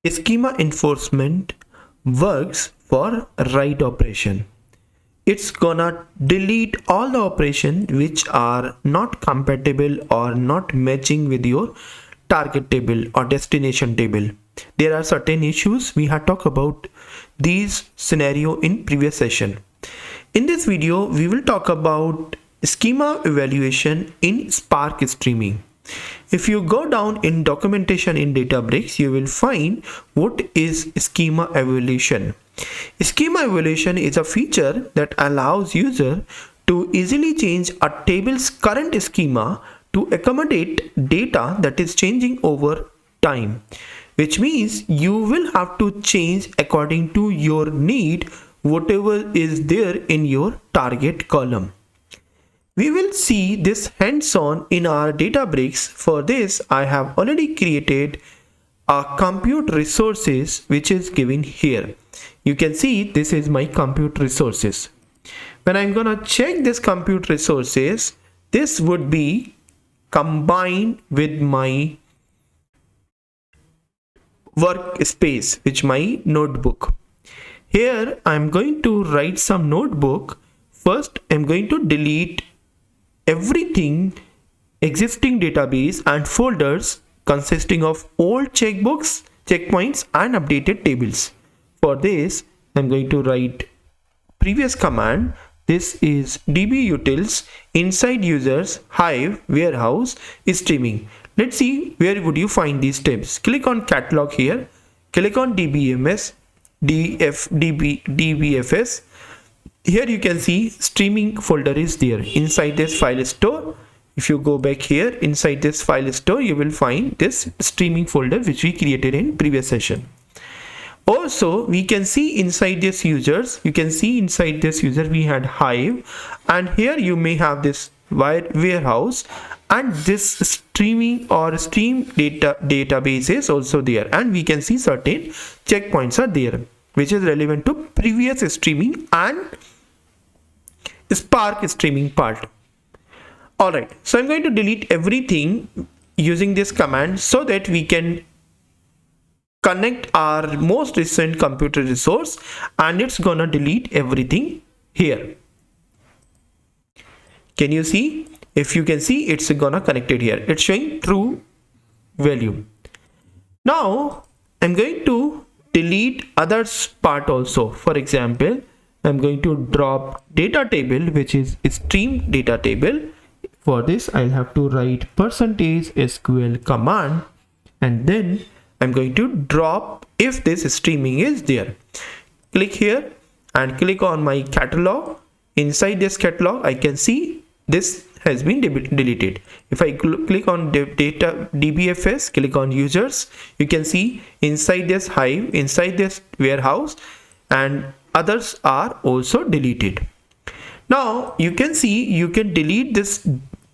Schema enforcement works for write operation. It's gonna delete all the operations which are not compatible or not matching with your target table or destination table. There are certain issues we had talked about these scenario in previous session. In this video, we will talk about schema evaluation in Spark streaming. If you go down in documentation in Databricks, you will find what is schema evaluation. Schema evaluation is a feature that allows user to easily change a table's current schema to accommodate data that is changing over time, which means you will have to change according to your need whatever is there in your target column. We will see this hands-on in our Databricks. For this, I have already created a compute resources which is given here. You can see this is my compute resources. When I'm gonna check this compute resources, this would be combined with my workspace, which my notebook. Here I'm going to write some notebook. First, I'm going to delete everything existing database and folders consisting of old checkbooks, checkpoints and updated tables. For this, I'm going to write previous command. This is dbutils inside users hive warehouse streaming. Let's see where would you find these tabs. Click on catalog here, click on dbms, dbfs. Here you can see streaming folder is there inside this file store. If you go back here inside this file store, you will find this streaming folder which we created in previous session. Also, we can see inside this users, you can see inside this user we had hive, and here you may have this warehouse, and this streaming or stream database is also there, and we can see certain checkpoints are there which is relevant to previous streaming and Spark streaming part. Alright, so I'm going to delete everything using this command so that we can connect our most recent computer resource, and it's gonna delete everything here. Can you see? If you can see, it's gonna connect it here. It's showing true value. Now I'm going to delete others part also. For example, I'm going to drop data table, which is stream data table. For this, I'll have to write %SQL command, and then I'm going to drop if this streaming is there. Click here and click on my catalog. Inside this catalog, I can see this has been deleted. If I click on data dbfs, click on users, you can see inside this hive, inside this warehouse, and others are also deleted. Now you can see you can delete this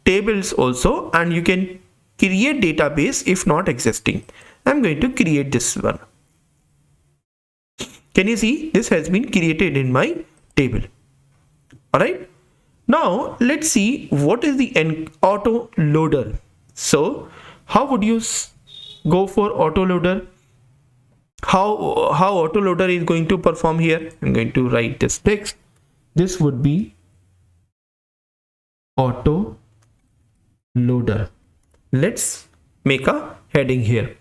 tables also, and you can create database if not existing. I'm going to create this one. Can you see this has been created in my table? All right. Now let's see what is the autoloader. So how would you go for autoloader? How autoloader is going to perform here? I'm going to write this text. This would be autoloader. Let's make a heading here.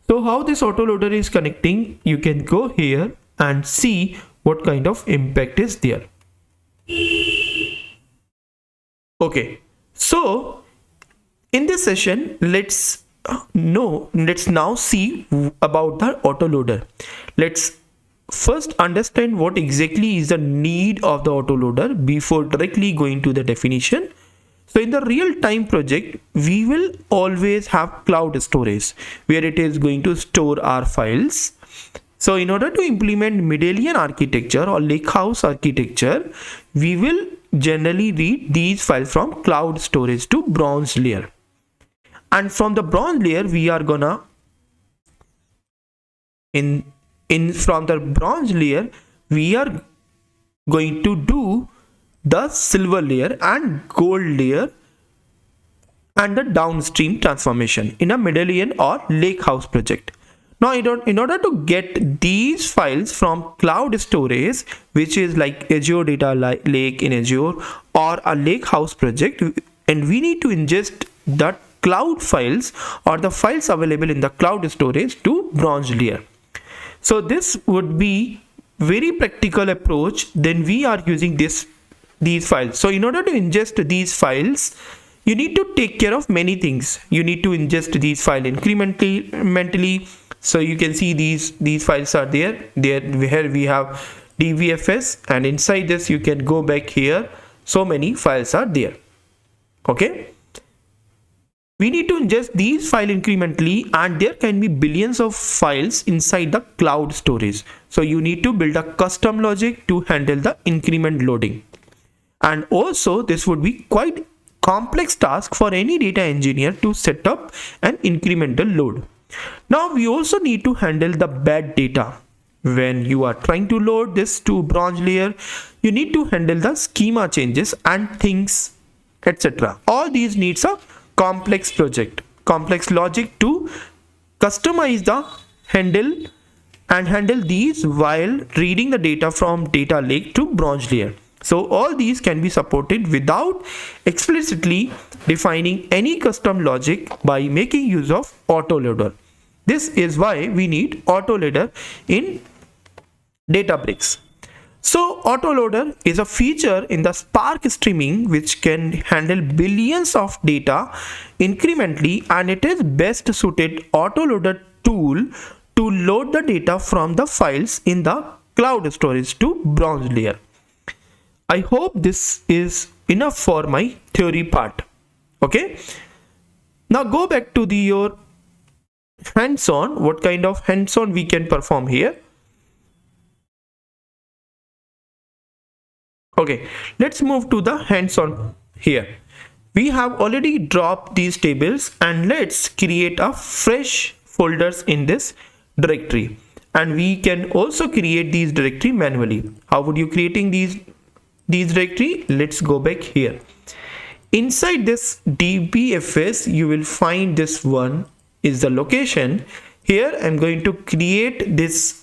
So how this autoloader is connecting, you can go here and see what kind of impact is there. Okay, so in this session, let's now see about the autoloader. Let's first understand what exactly is the need of the autoloader before directly going to the definition. So in the real-time project, we will always have cloud storage where it is going to store our files. So in order to implement Medallion architecture or Lakehouse architecture, we will generally read these files from cloud storage to bronze layer. And from the bronze layer, we are gonna from the bronze layer, we are going to do the silver layer and gold layer and the downstream transformation in a Medallion or Lakehouse project. Now, in order to get these files from cloud storage, which is like Azure Data Lake in Azure or a Lakehouse project, and we need to ingest the cloud files or the files available in the cloud storage to bronze layer. So this would be very practical approach. Then we are using these files. So in order to ingest these files, you need to take care of many things. You need to ingest these files incrementally. So you can see these files are there. Here we have dvfs, and inside this you can go back here. So many files are there. Okay. We need to ingest these files incrementally, and there can be billions of files inside the cloud storage. So you need to build a custom logic to handle the increment loading. And also this would be quite complex task for any data engineer to set up an incremental load. Now we also need to handle the bad data. When you are trying to load this to bronze layer, you need to handle the schema changes and things, etc. All these needs a complex logic to customize the handle these while reading the data from data lake to bronze layer. So all these can be supported without explicitly defining any custom logic by making use of Autoloader. This is why we need Autoloader in Databricks. So Autoloader is a feature in the Spark streaming which can handle billions of data incrementally, and it is best suited Autoloader tool to load the data from the files in the cloud storage to bronze layer. I hope this is enough for my theory part. Okay. Now go back to your hands-on. What kind of hands-on we can perform here? Okay, let's move to the hands-on here. We have already dropped these tables, and let's create a fresh folders in this directory. And we can also create these directory manually. How would you creating these directory? Let's go back here. Inside this dbfs, you will find this one is the location. Here I'm going to create this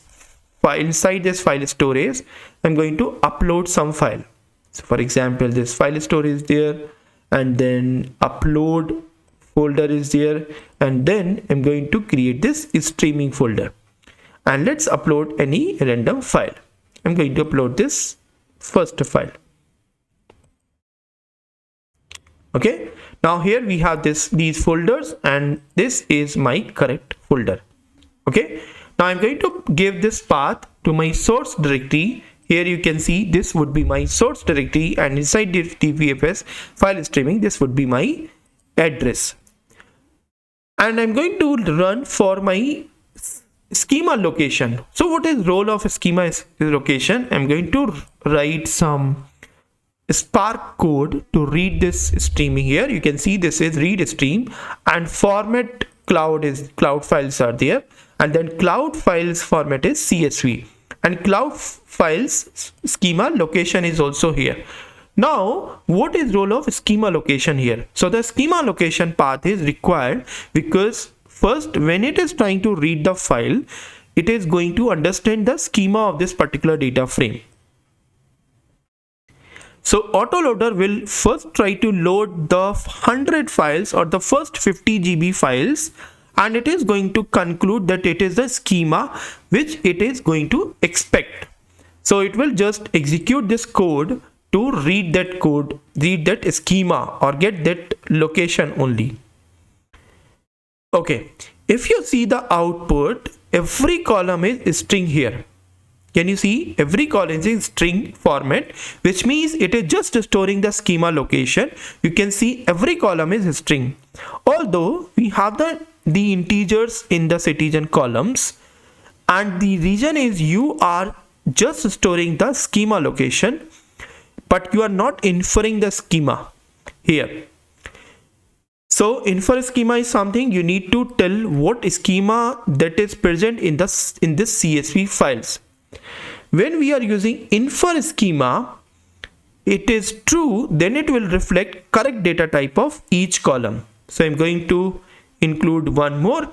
file. Inside this file storage, I'm going to upload some file. So for example, this file storage is there, and then upload folder is there, and then I'm going to create this streaming folder, and let's upload any random file. I'm going to upload this first file. Okay, now here we have these folders, and this is my correct folder. Okay, now I'm going to give this path to my source directory. Here you can see this would be my source directory, and inside the dbfs file streaming, this would be my address. And I'm going to run for my schema location. So what is role of a schema location? I'm going to write some Spark code to read this streaming. Here you can see this is read stream, and format cloud files are there, and then cloud files format is CSV, and cloud files schema location is also here. Now what is role of schema location here? So the schema location path is required because first, when it is trying to read the file, it is going to understand the schema of this particular data frame. So Autoloader will first try to load the 100 files or the first 50 GB files, and it is going to conclude that it is the schema which it is going to expect. So it will just execute this code to read that schema or get that location only. Okay, if you see the output, every column is string here. Can you see? Every column is in string format, which means it is just storing the schema location. You can see every column is a string. Although we have the integers in the citizen columns, and the reason is you are just storing the schema location, but you are not inferring the schema here. So infer schema is something you need to tell what schema that is present in this CSV files. When we are using infer schema, it is true, then it will reflect correct data type of each column. So I'm going to include one more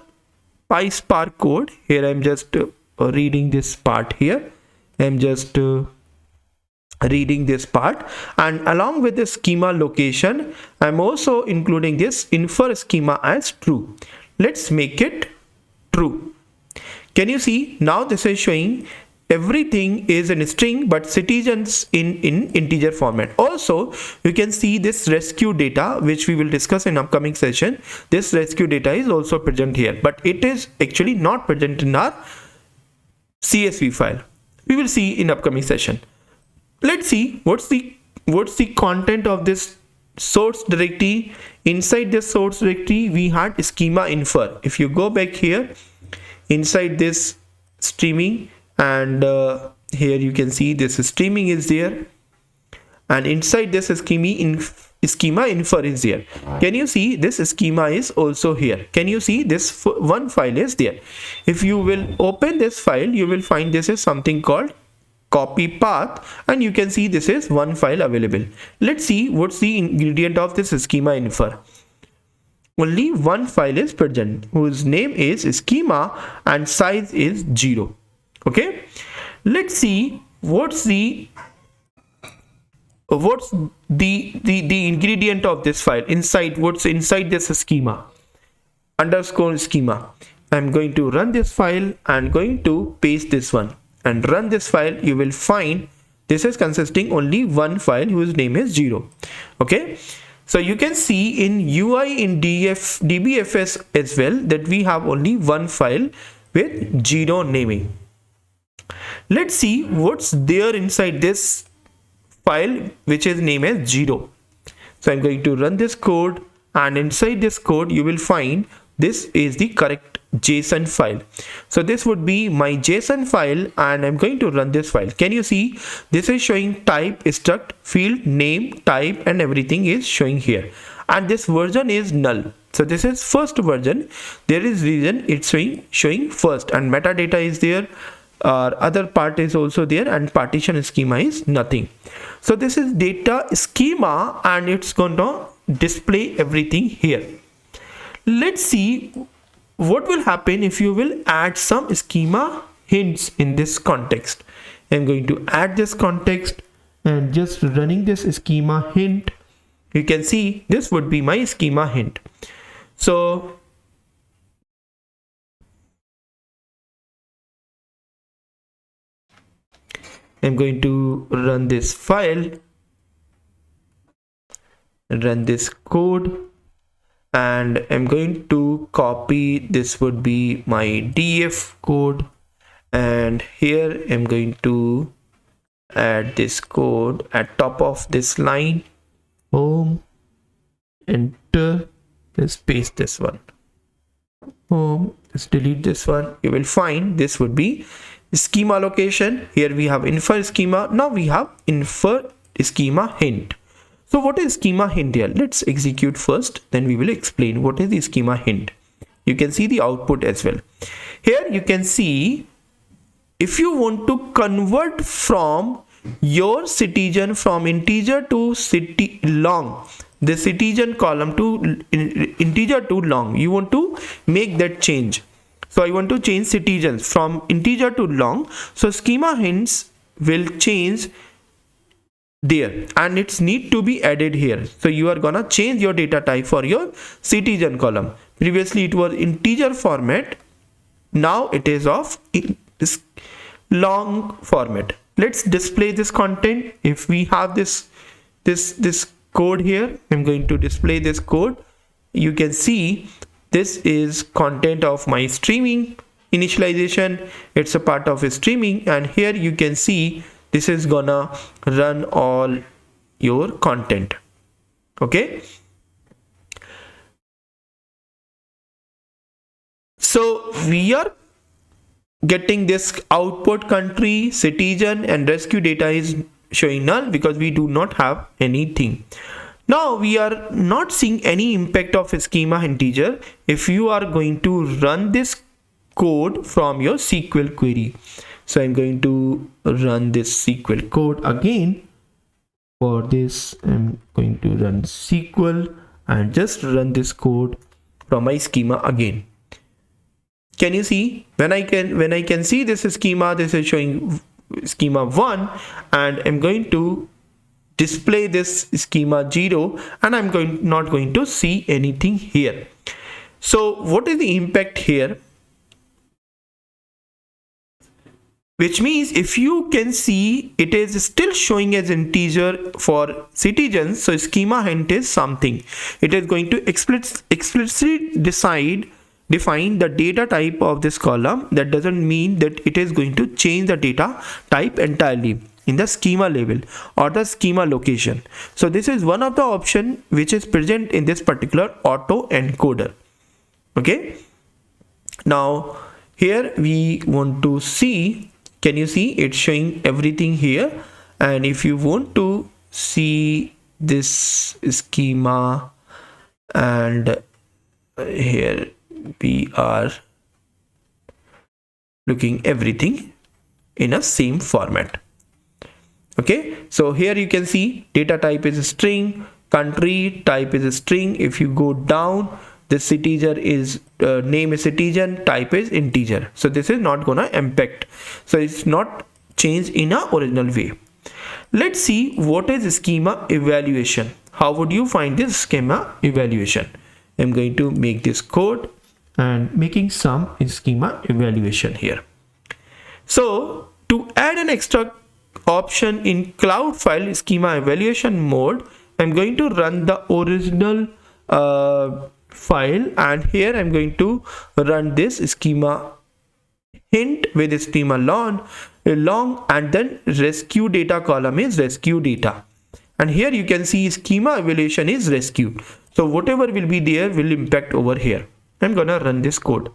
PySpark code. Here I'm just reading this part here. I'm just reading this part, and along with the schema location, I'm also including this infer schema as true. Let's make it true. Can you see now this is showing everything is in string but citizens in integer format. Also you can see this rescue data which we will discuss in upcoming session. This rescue data is also present here, but it is actually not present in our CSV file. We will see in upcoming session. Let's see what's the content of this source directory. Inside this source directory we had schema infer. If you go back here inside this streaming, and here you can see this streaming is there, and inside this schema infer is there. Can you see this schema is also here? Can you see this one file is there? If you will open this file, you will find this is something called copy path, and you can see this is one file available. Let's see what's the ingredient of this schema infer. Only one file is present whose name is schema and size is 0. Okay, let's see what's the ingredient of this file inside. What's inside this schema underscore schema. I'm going to run this file and going to paste this one and run this file. You will find this is consisting only one file whose name is 0. Okay, so you can see in UI in DBFS as well that we have only one file with 0 naming. Let's see what's there inside this file which is named as 0. So I'm going to run this code, and inside this code you will find this is the correct JSON file. So this would be my JSON file, and I'm going to run this file. Can you see this is showing type, struct, field, name, type, and everything is showing here, and this version is null. So this is first version. There is reason it's showing first, and metadata is there. Other part is also there, and partition schema is nothing. So this is data schema, and it's going to display everything here. Let's see what will happen if you will add some schema hints in this context. I'm going to add this context and just running this schema hint. You can see this would be my schema hint. So I'm going to run this file, run this code, and I'm going to copy, this would be my df code, and here I'm going to add this code at top of this line, home, enter, just paste this one, home, just delete this one. You will find this would be schema location. Here we have infer schema. Now we have infer schema hint. So what is schema hint here? Let's execute first, then we will explain what is the schema hint. You can see the output as well. Here you can see if you want to convert from your citizen from integer to long, the citizen column to integer to long, you want to make that change. So I want to change citizens from integer to long. So schema hints will change there, and it's need to be added here. So you are gonna change your data type for your citizen column. Previously it was integer format, now it is of this long format. Let's display this content. If we have this code here, I'm going to display this code. You can see this is content of my streaming initialization. It's a part of a streaming, and here you can see this is gonna run all your content. Okay, so we are getting this output country, citizen, and rescue data is showing null because we do not have anything. Now we are not seeing any impact of a schema integer if you are going to run this code from your SQL query. So I'm going to run this SQL code again. For this I'm going to run SQL and just run this code from my schema again. can you see when I can see this schema, this is showing schema 1, and I'm going to display this schema 0, and I'm not going to see anything here. So what is the impact here? Which means if you can see, it is still showing as integer for citizens. So schema hint is something. It is going to explicitly define the data type of this column. That doesn't mean that it is going to change the data type entirely in the schema level or the schema location. So this is one of the option which is present in this particular auto encoder. Okay. Now here we want to see, can you see it's showing everything here? And if you want to see this schema, and here we are looking everything in a same format. Okay, so here you can see data type is a string, country type is a string. If you go down, the citizen is name is citizen, type is integer. So this is not gonna impact, so it's not changed in a original way. Let's see what is schema evaluation. How would you find this schema evaluation? I'm going to make this code and making some schema evaluation here. So to add an extra option in cloud file schema evaluation mode, I'm going to run the original file, and here I'm going to run this schema hint with schema long, and then rescue data column is rescue data, and here you can see schema evaluation is rescue. So whatever will be there will impact over here. I'm gonna run this code.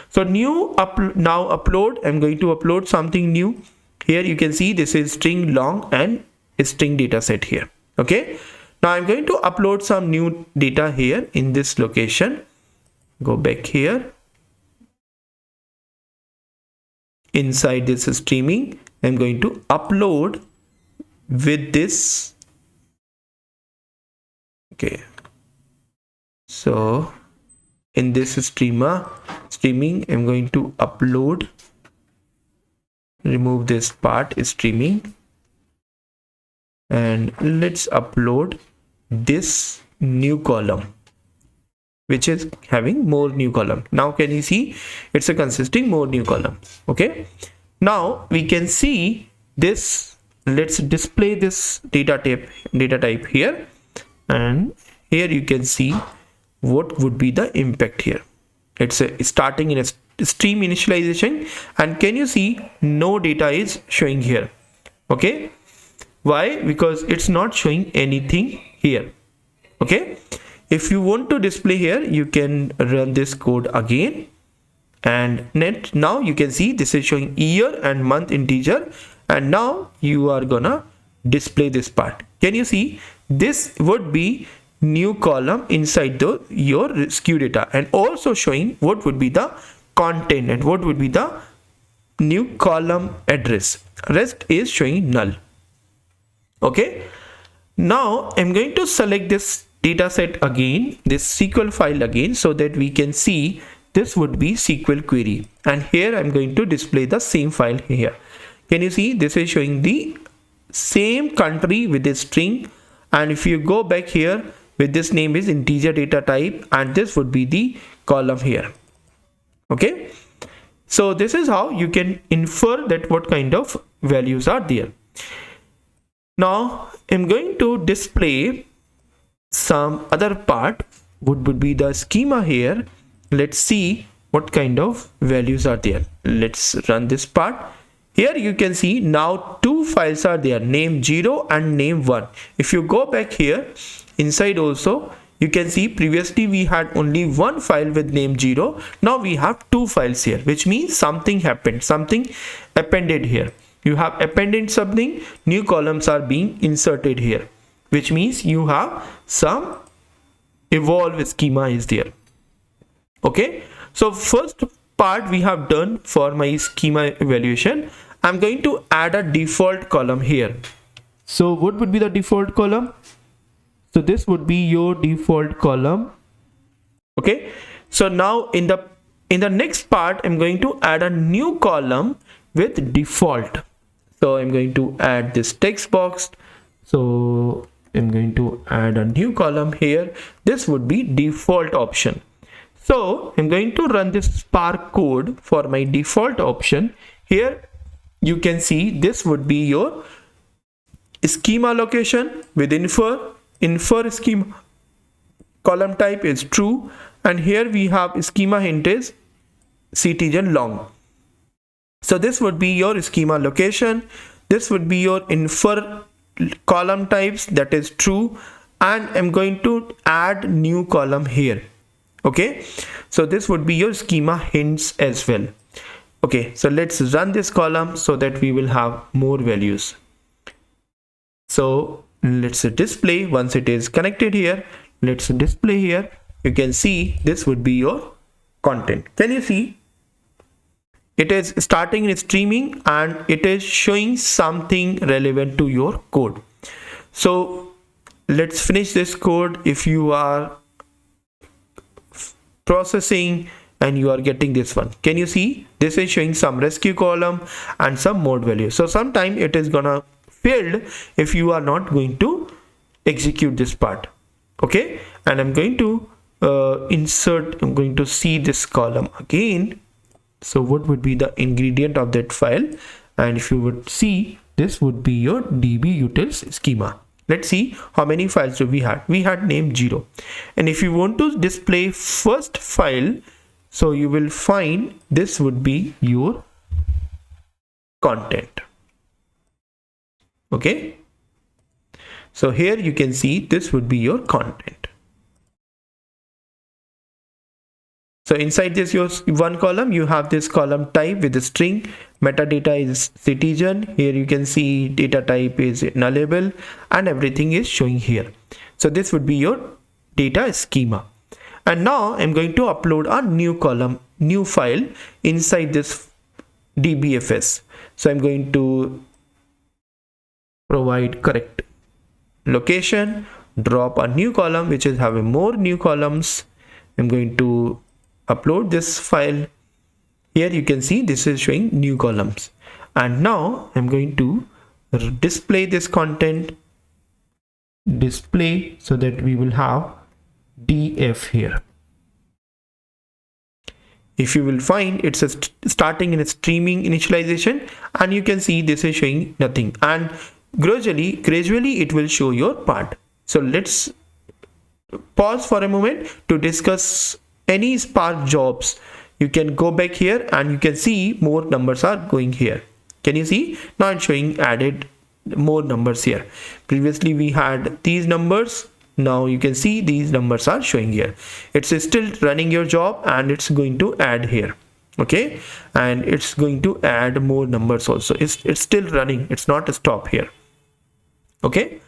So now upload, I'm going to upload something new. Here you can see this is string long and string data set here. Okay, now I'm going to upload some new data here in this location. Go back here. Inside this streaming, I'm going to upload with this. Okay, so in this streaming, I'm going to upload, remove this part streaming, and let's upload this new column which is having more new column. Now can you see it's a consisting more new column. Okay, now we can see this. Let's display this data type here, and here you can see what would be the impact here. It's starting in a stream initialization, and can you see no data is showing here. Okay, why? Because it's not showing anything here. Okay, if you want to display here, you can run this code again, and now you can see this is showing year and month integer, and now you are gonna display this part. Can you see this would be new column inside your rescue data, and also showing what would be the content and what would be the new column address. Rest is showing null. Okay, now I'm going to select this data set again, this SQL file again, so that we can see this would be SQL query, and here I'm going to display the same file here. Can you see this is showing the same country with a string, and if you go back here with this name is integer data type, and this would be the column here. Okay, so this is how you can infer that what kind of values are there. Now I'm going to display some other part, would be the schema here. Let's see what kind of values are there. Let's run this part. Here you can see now two files are there, name 0 and name 1. If you go back here inside also, you can see previously we had only one file with name 0. Now we have two files here, which means something happened, something appended here. You have appended something, new columns are being inserted here, which means you have some evolve schema is there. Okay, so first part we have done for my schema evaluation. I'm going to add a default column here. So what would be the default column? So this would be your default column. Okay, so now in in the next part, I'm going to add a new column with default. So I'm going to add this text box. So I'm going to add a new column here. This would be default option. So I'm going to run this Spark code for my default option. Here you can see this would be your schema location with infer schema column type is true, and here we have schema hint is citizen long. So this would be your schema location, this would be your infer column types, that is true, and I'm going to add new column here. Okay, so this would be your schema hints as well. Okay, so let's run this column so that we will have more values. So let's display. Once it is connected here, let's display here. You can see this would be your content. Can you see? It is starting and streaming, and it is showing something relevant to your code. So let's finish this code. If you are processing and you are getting this one, can you see this is showing some rescue column and some mode value? So sometime it is gonna failed if you are not going to execute this part. Okay, and I'm going to insert, I'm going to see this column again. So what would be the ingredient of that file? And if you would see, this would be your db utils schema. Let's see how many files do we had. We had name 0, and if you want to display first file, so you will find this would be your content. Okay, so here you can see this would be your content. So inside this your one column, you have this column type with the string, metadata is citizen. Here you can see data type is nullable, and everything is showing here. So this would be your data schema. And now I'm going to upload a new column, new file inside this dbfs. So I'm going to provide correct location, drop a new column which is having more new columns. I'm going to upload this file. Here you can see this is showing new columns, and now I'm going to display this content, display, so that we will have df here. If you will find, it's a starting in a streaming initialization, and you can see this is showing nothing, and gradually it will show your part. So let's pause for a moment to discuss any Spark jobs. You can go back here and you can see more numbers are going here. Can you see? Now it's showing added more numbers here. Previously we had these numbers. Now you can see these numbers are showing here. It's still running your job, and it's going to add here. Okay, and it's going to add more numbers also. It's still running. It's not a stop here. Okay,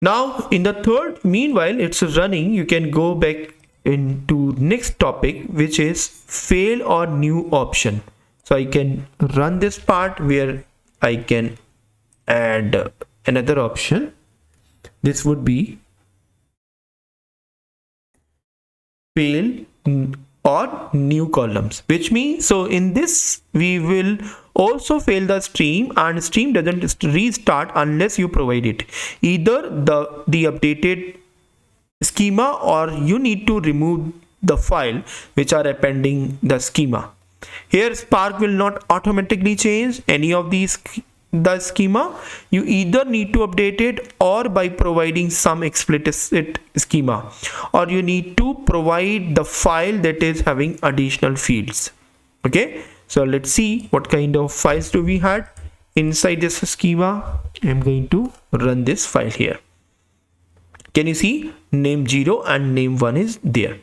now in the third, meanwhile it's running, you can go back into next topic, which is fail or new option. So I can run this part where I can add another option. This would be fail or new columns, which means, so in this we will also fail the stream, and stream doesn't restart unless you provide it either the updated schema, or you need to remove the file which are appending the schema. Here Spark will not automatically change any of these the schema. You either need to update it, or by providing some explicit schema, or you need to provide the file that is having additional fields. Okay, so let's see what kind of files do we had inside this schema. I'm going to run this file here. Can you see name 0 and name 1 is there?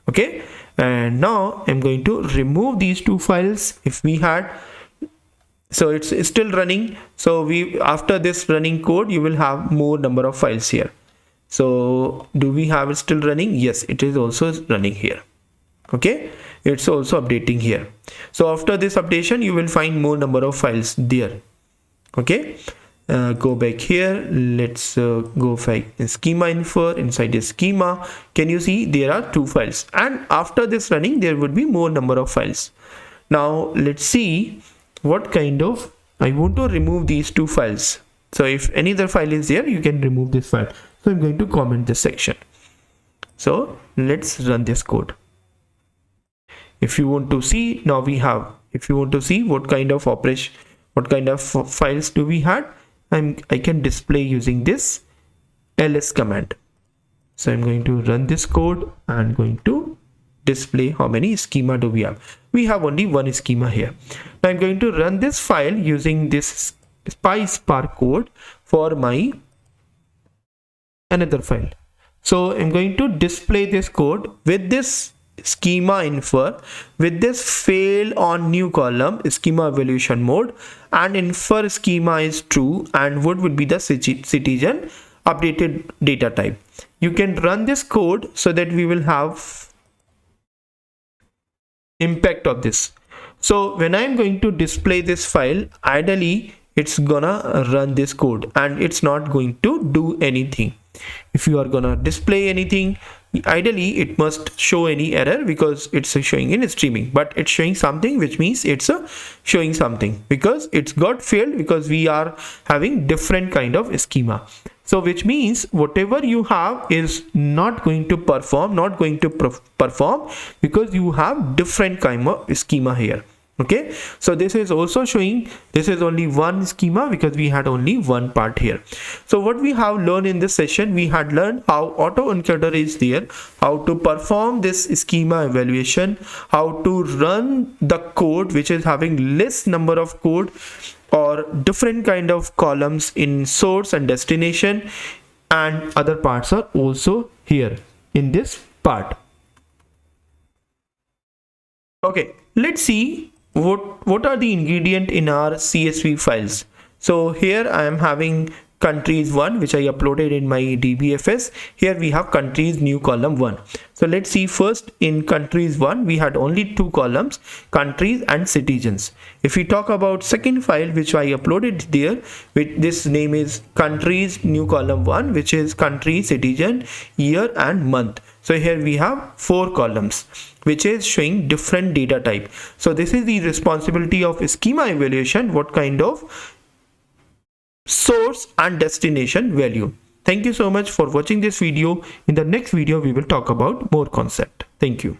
Okay, and now I'm going to remove these two files if we had. So it's still running. So we, after this running code, you will have more number of files here. So do we have it still running? Yes, it is also running here. Okay, it's also updating here. So after this updation, you will find more number of files there. Okay, Go back here. Let's go schema infer. Inside the schema, can you see there are 2 files, and after this running there would be more number of files. Now let's see what kind of, I want to remove these 2 files. So if any other file is there, you can remove this file. So I'm going to comment this section. So let's run this code. If you want to see, now we have, if you want to see what kind of operation, what kind of files do we had, I can display using this ls command. So I'm going to run this code and going to display how many schema do we have. We have only 1 schema here. Now I'm going to run this file using this PySpark code for my another file. So I'm going to display this code with this schema infer, with this fail on new column schema evaluation mode, and infer schema is true, and what would be the citizen updated data type. You can run this code so that we will have impact of this. So when I'm going to display this file, ideally it's gonna run this code and it's not going to do anything. If you are gonna display anything, ideally it must show any error because it's showing in streaming, but it's showing something, which means it's showing something because it's got failed because we are having different kind of schema. So which means whatever you have is not going to perform, perform because you have different kind of schema here. Okay, so this is also showing this is only 1 schema because we had only 1 part here. So what we have learned in this session, we had learned how auto encoder is there, how to perform this schema evaluation, how to run the code which is having less number of code or different kind of columns in source and destination, and other parts are also here in this part. Okay, let's see what are the ingredient in our CSV files. So here I am having countries 1, which I uploaded in my DBFS. Here we have countries new column 1. So let's see, first in countries 1 we had only 2 columns, countries and citizens. If we talk about second file which I uploaded there, with this name is countries new column 1, which is country, citizen, year and month. So here we have 4 columns which is showing different data type. So this is the responsibility of schema evaluation, what kind of source and destination value. Thank you so much for watching this video. In the next video we will talk about more concept. Thank you.